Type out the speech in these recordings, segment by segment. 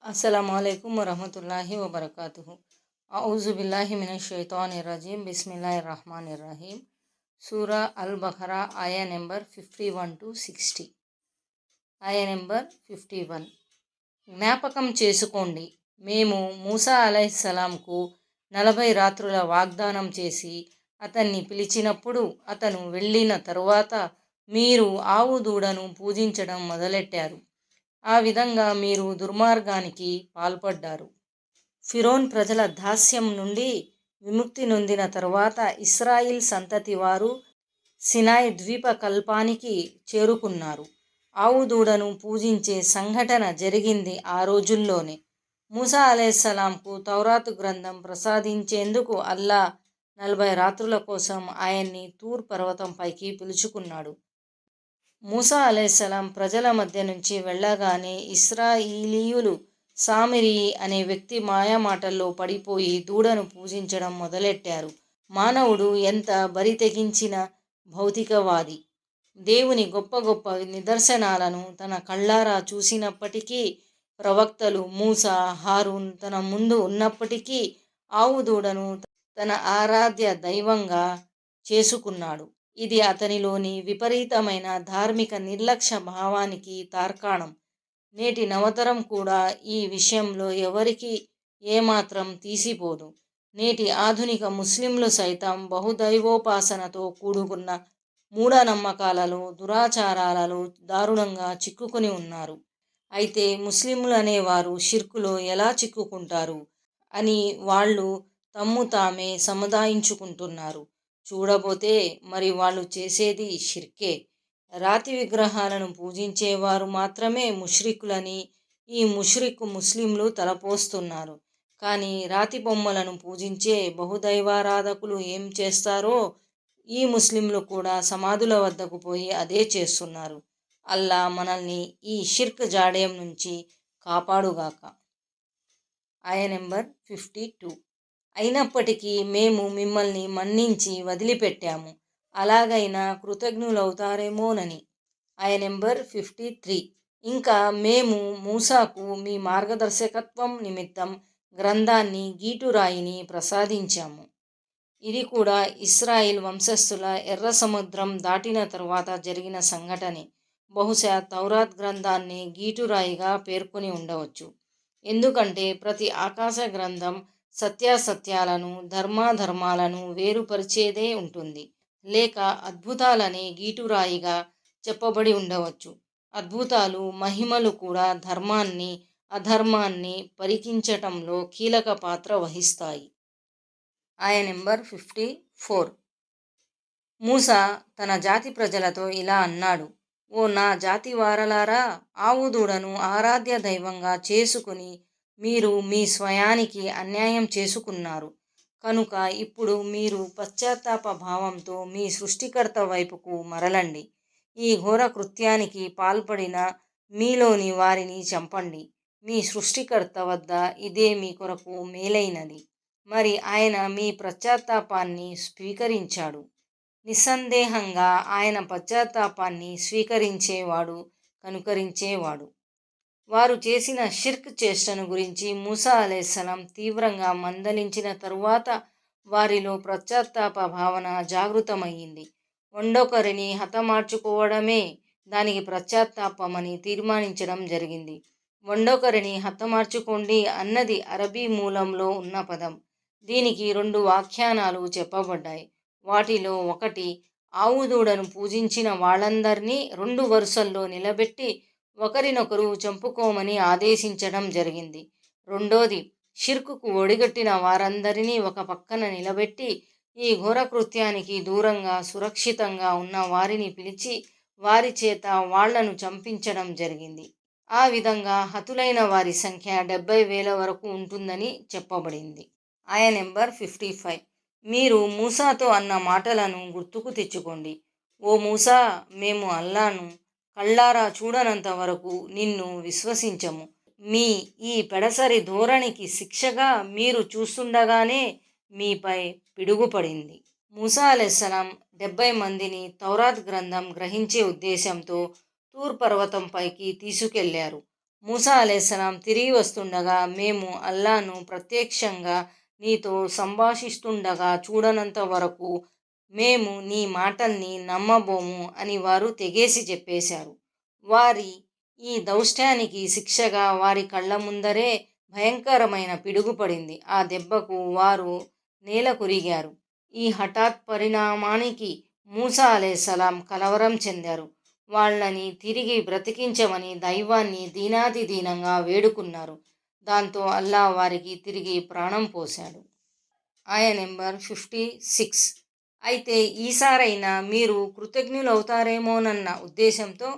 अस्सलामुअलैकुम वरहमतुल्लाहि वबरकातुहु। औज़ु बिल्लाहि मिनश शैतानिर रजीम। बिस्मिल्लाहिर रहमानिर रहीम। सूरा अल बकरा आया నెంబర్ 51 to 60। ఆయ నెంబర్ 51। జ్ఞాపకం చేసుకోండి, మేము మూసా అలైహిస్సలాంకు 40 రాత్రుల వాగ్దానం చేసి అతన్ని పిలిచినప్పుడు అతను వెళ్ళిన తరువాత మీరు ఆవు దూడను పూజించడం మొదలెట్టారు. ఆ విధంగా మీరు దుర్మార్గానికి పాల్పడ్డారు. ఫిరోన్ ప్రజల దాస్యం నుండి విముక్తి నొందిన తరువాత ఇస్రాయిల్ సంతతి వారు సినాయ్ ద్వీప కల్పానికి చేరుకున్నారు. ఆవు దూడను పూజించే సంఘటన జరిగింది ఆ రోజుల్లోనే. మూసా అలైహిస్సలాంకు తౌరాతు గ్రంథం ప్రసాదించేందుకు అల్లా 40 రాత్రుల కోసం ఆయన్ని తూర్ పర్వతంపైకి పిలుచుకున్నాడు. మూసా అలైహిస్సలాం ప్రజల మధ్య నుంచి వెళ్ళగానే ఇస్రాయిలీయులు సామిరీ అనే వ్యక్తి మాయమాటల్లో పడిపోయి దూడను పూజించడం మొదలెట్టారు. మానవుడు ఎంత బరి తెగించిన భౌతికవాది. దేవుని గొప్ప గొప్ప నిదర్శనాలను తన కళ్ళారా చూసినప్పటికీ, ప్రవక్తలు మూసా, హారూన్ తన ముందు ఉన్నప్పటికీ ఆవు దూడను తన ఆరాధ్య దైవంగా చేసుకున్నాడు. ఇది అతనిలోని విపరీతమైన ధార్మిక నిర్లక్ష్య భావానికి తార్కాణం. నేటి నవతరం కూడా ఈ విషయంలో ఎవరికీ ఏమాత్రం తీసిపోదు. నేటి ఆధునిక ముస్లింలు సైతం బహుదైవోపాసనతో కూడుకున్న మూఢనమ్మకాలలో, దురాచారాలలో దారుణంగా చిక్కుకొని ఉన్నారు. అయితే ముస్లింలనేవారు షిర్కులో ఎలా చిక్కుకుంటారు అని వాళ్ళు తమ్ము తామే సముదాయించుకుంటున్నారు. చూడబోతే మరి వాళ్ళు చేసేది షిర్కే. రాతి విగ్రహాలను పూజించేవారు మాత్రమే ముష్రికులని ఈ ముష్రిక్ ముస్లింలు తలపోస్తున్నారు. కానీ రాతి బొమ్మలను పూజించే బహుదైవారాధకులు ఏం చేస్తారో ఈ ముస్లింలు కూడా సమాధుల వద్దకు పోయి అదే చేస్తున్నారు. అల్లా మనల్ని ఈ షిర్క్ జాడ్యం నుంచి కాపాడుగాక. ఆయ నెంబర్ 52। అయినప్పటికీ మేము మిమ్మల్ని మన్నించి వదిలిపెట్టాము, అలాగైనా కృతజ్ఞులవుతారేమోనని. ఆయ నెంబర్ 53। ఇంకా మేము మూసాకు మీ మార్గదర్శకత్వం నిమిత్తం గ్రంథాన్ని, గీటురాయిని ప్రసాదించాము. ఇది కూడా ఇస్రాయిల్ వంశస్థుల ఎర్ర సముద్రం దాటిన తరువాత జరిగిన సంఘటనే. బహుశా తౌరాత్ గ్రంథాన్ని గీటురాయిగా పేర్కొని ఉండవచ్చు. ఎందుకంటే ప్రతి ఆకాశ గ్రంథం సత్యాసత్యాలను, ధర్మాధర్మాలను వేరుపరిచేదే ఉంటుంది. లేక అద్భుతాలనే గీటురాయిగా చెప్పబడి ఉండవచ్చు. అద్భుతాలు, మహిమలు కూడా ధర్మాన్ని, అధర్మాన్ని పరికించటంలో కీలక పాత్ర వహిస్తాయి. ఆయ నెంబర్ 54। మూసా తన జాతి ప్రజలతో ఇలా అన్నాడు: ఓ నా జాతి వారలారా, ఆవు దూడను ఆరాధ్య దైవంగా చేసుకుని మీరు మీ స్వయానికి అన్యాయం చేసుకున్నారు. కనుక ఇప్పుడు మీరు పశ్చాత్తాప భావంతో మీ సృష్టికర్త వైపుకు మరలండి. ఈ ఘోర కృత్యానికి పాల్పడిన మీలోని వారిని చంపండి. మీ సృష్టికర్త వద్ద ఇదే మీ కొరకు మేలైనది. మరి ఆయన మీ పశ్చాత్తాపాన్ని స్వీకరించాడు. నిస్సందేహంగా ఆయన పశ్చాత్తాపాన్ని స్వీకరించేవాడు, కనుకరించేవాడు. వారు చేసిన షిర్క్ చేష్టను గురించి మూసా అలైహిస్సలాం తీవ్రంగా మందలించిన తరువాత వారిలో పశ్చాత్తాప భావన జాగృతమయ్యింది. వండొకరిని హతమార్చుకోవడమే దానికి పశ్చాత్తాపమని తీర్మానించడం జరిగింది. వండొకరిని హతమార్చుకోండి అన్నది అరబీ మూలంలో ఉన్న పదం. దీనికి 2 వ్యాఖ్యానాలు చెప్పబడ్డాయి. వాటిలో ఒకటి, ఆవు దూడను పూజించిన వాళ్ళందర్నీ 2 వరుసల్లో నిలబెట్టి ఒకరినొకరు చంపుకోమని ఆదేశించడం జరిగింది. రెండోది, షిర్కుకు ఒడిగట్టిన వారందరినీ ఒక పక్కన నిలబెట్టి ఈ ఘోర కృత్యానికి దూరంగా సురక్షితంగా ఉన్న వారిని పిలిచి వారి చేత వాళ్లను చంపించడం జరిగింది. ఆ విధంగా హతులైన వారి సంఖ్య 70,000 వరకు ఉంటుందని చెప్పబడింది. ఆయ నెంబర్ 55। మీరు మూసాతో అన్న మాటలను గుర్తుకు తెచ్చుకోండి. ఓ మూసా, మేము అల్లాను కళ్ళారా చూడనంత వరకు నిన్ను విశ్వసించము. మీ ఈ పెడసరి ధోరణికి శిక్షగా మీరు చూస్తుండగానే మీపై పిడుగుపడింది. మూసా అలైహిస్సలాం 70 మందిని తౌరాత్ గ్రంథం గ్రహించే ఉద్దేశంతో తూర్ పర్వతంపైకి తీసుకెళ్లారు. మూసా అలైహిస్సలాం తిరిగి వస్తుండగా మేము అల్లాను ప్రత్యక్షంగా నీతో సంభాషిస్తుండగా చూడనంత వరకు మేము నీ మాటల్ని నమ్మబోము అని వారు తెగేసి చెప్పేశారు. వారి ఈ దౌష్ట్యానికి శిక్షగా వారి కళ్ళ ముందరే భయంకరమైన పిడుగు పడింది. ఆ దెబ్బకు వారు నేల కొరిగారు. ఈ హఠాత్ పరిణామానికి మూసా అలైహిస్సలాం కలవరం చెందారు. వాళ్ళని తిరిగి బ్రతికించమని దైవాన్ని దీనాతిదీనంగా వేడుకున్నారు. దాంతో అల్లా వారికి తిరిగి ప్రాణం పోశాడు. ఆయ నెంబర్ 56. అయితే ఈసారైనా మీరు కృతజ్ఞులవుతారేమోనన్న ఉద్దేశంతో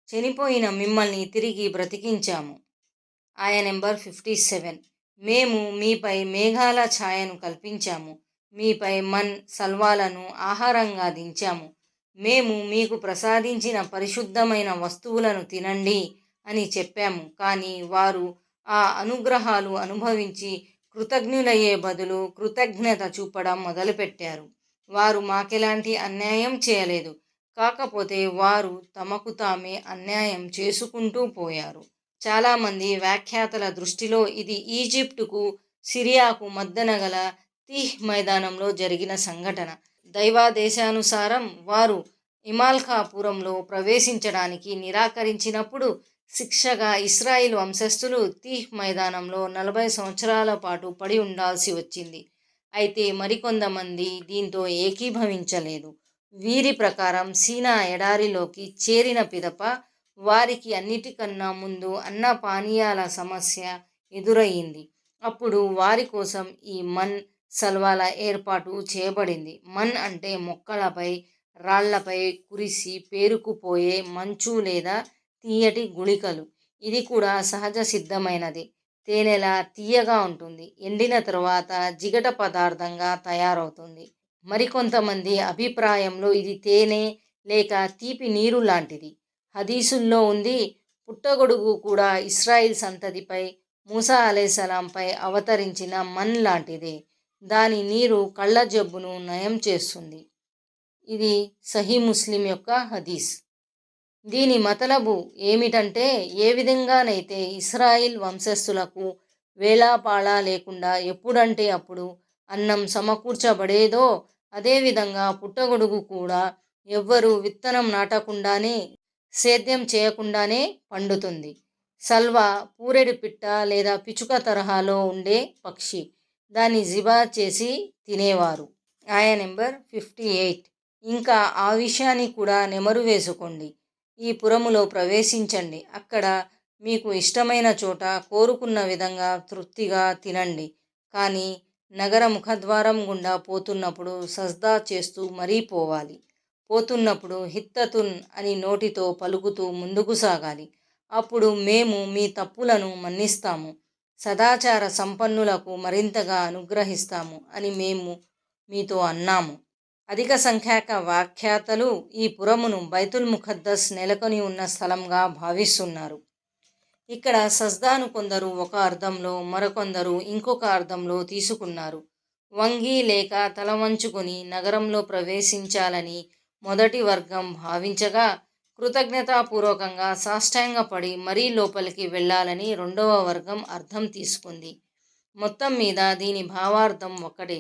చనిపోయిన మిమ్మల్ని తిరిగి బ్రతికించాము. ఆయ నెంబర్ 57. మేము మీపై మేఘాల ఛాయను కల్పించాము. మీపై మన్ సల్వాలను ఆహారంగా దించాము. మేము మీకు ప్రసాదించిన పరిశుద్ధమైన వస్తువులను తినండి అని చెప్పాము. కానీ వారు ఆ అనుగ్రహాలు అనుభవించి కృతజ్ఞులయ్యే బదులు కృతజ్ఞత చూపడం మొదలుపెట్టారు. వారు మాకెలాంటి అన్యాయం చేయలేదు. కాకపోతే వారు తమకు తామే అన్యాయం చేసుకుంటూ పోయారు. చాలామంది వ్యాఖ్యాతల దృష్టిలో ఇది ఈజిప్టుకు సిరియాకు మద్దన గల తీహ్ మైదానంలో జరిగిన సంఘటన. దైవాదేశానుసారం వారు ఇమాల్కాపురంలో ప్రవేశించడానికి నిరాకరించినప్పుడు శిక్షగా ఇస్రాయిల్ వంశస్థులు తీహ్ మైదానంలో 40 సంవత్సరాల పాటు పడి ఉండాల్సి వచ్చింది. అయితే మరికొంతమంది దీంతో ఏకీభవించలేదు. వీరి ప్రకారం సీనా ఎడారిలోకి చేరిన పిదప వారికి అన్నిటికన్నా ముందు అన్న పానీయాల సమస్య ఎదురయ్యింది. అప్పుడు వారి కోసం ఈ మన్ సల్వాల ఏర్పాటు చేయబడింది. మన్ అంటే మొక్కలపై రాళ్లపై కురిసి పేరుకుపోయే మంచు లేదా తీయటి గుళికలు. ఇది కూడా సహజ సిద్ధమైనది. తేనెలా తీయగా ఉంటుంది. ఎండిన తరువాత జిగట పదార్థంగా తయారవుతుంది. మరికొంతమంది అభిప్రాయంలో ఇది తేనె లేక తీపి నీరు లాంటిది. హదీసుల్లో ఉంది, పుట్టగొడుగు కూడా ఇస్రాయిల్ సంతతిపై మూసా అలైహిస్సలాంపై అవతరించిన మన్ లాంటిదే. దాని నీరు కళ్ళ జబ్బును నయం చేస్తుంది. ఇది సహీ ముస్లిం యొక్క హదీస్. దీని మతలబు ఏమిటంటే, ఏ విధంగానైతే ఇస్రాయిల్ వంశస్థులకు వేళాపాళా లేకుండా ఎప్పుడంటే అప్పుడు అన్నం సమకూర్చబడేదో అదేవిధంగా పుట్టగొడుగు కూడా ఎవ్వరూ విత్తనం నాటకుండానే సేద్యం చేయకుండానే పండుతుంది. సల్వా పూరెడు పిట్ట లేదా పిచుక తరహాలో ఉండే పక్షి. దాన్ని జిబా చేసి తినేవారు. ఆయ నెంబర్ 58. ఇంకా ఆ విషయాన్ని కూడా నెమరు వేసుకోండి. ఈ పురములో ప్రవేశించండి. అక్కడ మీకు ఇష్టమైన చోట కోరుకున్న విధంగా తృప్తిగా తినండి. కానీ నగర ముఖద్వారం గుండా పోతున్నప్పుడు సజ్దా చేస్తూ మరీ పోవాలి. పోతున్నప్పుడు హిత్తతున్ అని నోటితో పలుకుతూ ముందుకు సాగాలి. అప్పుడు మేము మీ తప్పులను మన్నిస్తాము, సదాచార సంపన్నులకు మరింతగా అనుగ్రహిస్తాము అని మేము మీతో అన్నాము. అధిక సంఖ్యాక వ్యాఖ్యాతలు ఈ పురమును బైతుల్ ముఖద్దస్ నెలకొని ఉన్న స్థలంగా భావిస్తున్నారు. ఇక్కడ సజ్దాను కొందరు ఒక అర్థంలో మరికొందరు ఇంకొక అర్థంలో తీసుకున్నారు. వంగి లేక తల వంచుకొని నగరంలో ప్రవేశించాలని మొదటి వర్గం భావించగా, కృతజ్ఞతాపూర్వకంగా సాష్టాంగపడి మరీ లోపలికి వెళ్ళాలని రెండవ వర్గం అర్థం తీసుకుంది. మొత్తం మీద దీని భావార్థం ఒక్కటే.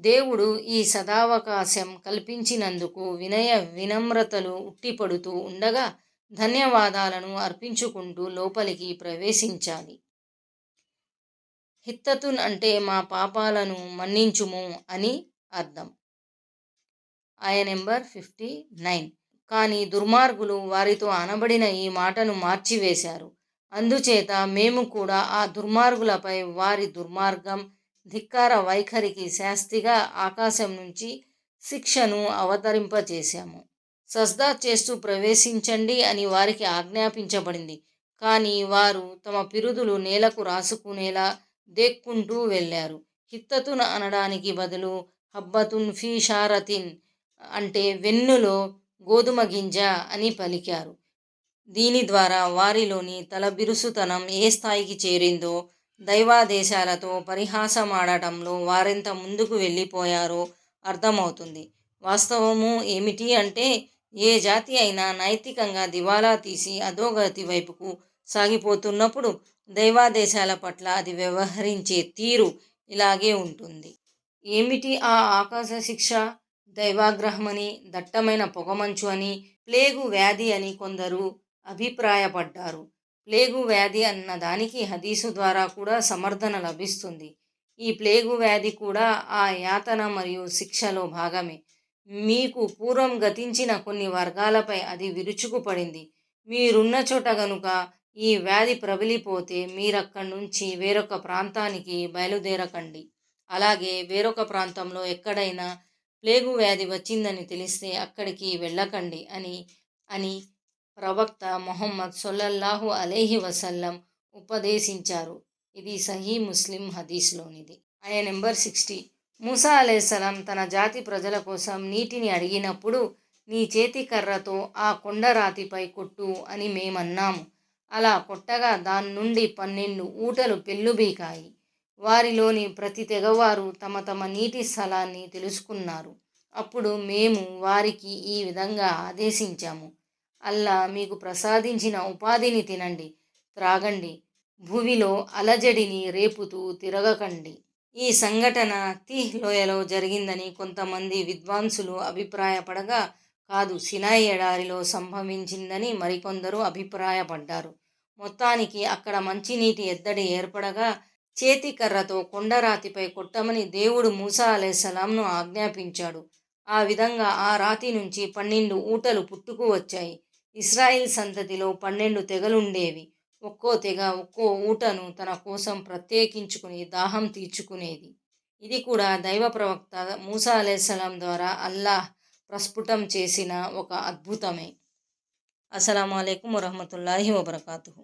దేవుడు ఈ సదావకాశం కల్పించినందుకు వినయ వినమ్రతలు ఉట్టిపడుతూ ఉండగా ధన్యవాదాలను అర్పించుకుంటూ లోపలికి ప్రవేశించాలి. హిత్తతున్ అంటే మా పాపాలను మన్నించుము అని అర్థం. ఆయ నెంబర్ 59. కానీ దుర్మార్గులు వారితో అనబడిన ఈ మాటను మార్చివేశారు. అందుచేత మేము కూడా ఆ దుర్మార్గులపై వారి దుర్మార్గం, ధిక్కార వైఖరికి శాస్తిగా ఆకాశం నుంచి శిక్షను అవతరింపచేశాము. సజ్దా చేస్తూ ప్రవేశించండి అని వారికి ఆజ్ఞాపించబడింది. కానీ వారు తమ పిరుదులు నేలకు రాసుకునేలా దేక్కుంటూ వెళ్ళారు. హిత్తతున్ అనడానికి బదులు హబ్బతున్ ఫీ షారతిన్ అంటే వెన్నులో గోధుమ గింజ అని పలికారు. దీని ద్వారా వారిలోని తలబిరుసుతనం ఏ స్థాయికి చేరిందో, దైవాదేశాలతో పరిహాసమాడటంలో వారెంత ముందుకు వెళ్ళిపోయారో అర్థమవుతుంది. వాస్తవము ఏమిటి అంటే, ఏ జాతి అయినా నైతికంగా దివాలా తీసి అధోగతి వైపుకు సాగిపోతున్నప్పుడు దైవాదేశాల పట్ల అది వ్యవహరించే తీరు ఇలాగే ఉంటుంది. ఏమిటి ఆ ఆకాశ శిక్ష? దైవాగ్రహమని, దట్టమైన పొగమంచు అని, ప్లేగు వ్యాధి అని కొందరు అభిప్రాయపడ్డారు. ప్లేగు వ్యాధి అన్న దానికి హదీసు ద్వారా కూడా సమర్థన లభిస్తుంది. ఈ ప్లేగు వ్యాధి కూడా ఆ యాతన మరియు శిక్షలో భాగమే. మీకు పూర్వం గతించిన కొన్ని వర్గాలపై అది విరుచుకుపడింది. మీరున్న చోట గనుక ఈ వ్యాధి ప్రబలిపోతే మీరక్కడి నుంచి వేరొక ప్రాంతానికి బయలుదేరకండి. అలాగే వేరొక ప్రాంతంలో ఎక్కడైనా ప్లేగు వ్యాధి వచ్చిందని తెలిస్తే అక్కడికి వెళ్ళకండి అని అని ప్రవక్త మొహమ్మద్ సొల్లల్లాహు అలైహి వసల్లం ఉపదేశించారు. ఇది సహీ ముస్లిం హదీస్లోనిది. ఆయన నెంబర్ 60. మూసా అలైహిస్సలాం తన జాతి ప్రజల కోసం నీటిని అడిగినప్పుడు నీ చేతి కర్రతో ఆ కొండరాతిపై కొట్టు అని మేమన్నాము. అలా కొట్టగా దాని నుండి 12 ఊటలు పెళ్ళుబీకాయి. వారిలోని ప్రతి తెగవారు తమ తమ నీటి స్థలాన్ని తెలుసుకున్నారు. అప్పుడు మేము వారికి ఈ విధంగా ఆదేశించాము. అల్లా మీకు ప్రసాదించిన ఉపాధిని తినండి, త్రాగండి, భూమిలో అలజడిని రేపుతూ తిరగకండి. ఈ సంఘటన తీహ్ లోయలో జరిగిందని కొంతమంది విద్వాంసులు అభిప్రాయపడగా, కాదు, సినాయి ఎడారిలో సంభవించిందని మరికొందరు అభిప్రాయపడ్డారు. మొత్తానికి అక్కడ మంచినీటి ఎద్దడి ఏర్పడగా చేతి కర్రతో కొండరాతిపై కొట్టమని దేవుడు మూసా అలైహిస్సలాంను ఆజ్ఞాపించాడు. ఆ విధంగా ఆ రాతి నుంచి 12 ఊటలు పుట్టుకు వచ్చాయి. ఇస్రాయిల్ సంతతిలో 12 తెగలుండేవి. ఒక్కో తెగ ఒక్కో ఊటను తన కోసం ప్రత్యేకించుకుని దాహం తీర్చుకునేది. ఇది కూడా దైవ ప్రవక్త మూసా అలైహిస్సలాం ద్వారా అల్లాహ్ ప్రస్ఫుటం చేసిన ఒక అద్భుతమే. అస్సలాము అలైకుం వరహ్మతుల్లాహి వబరకాతుహు.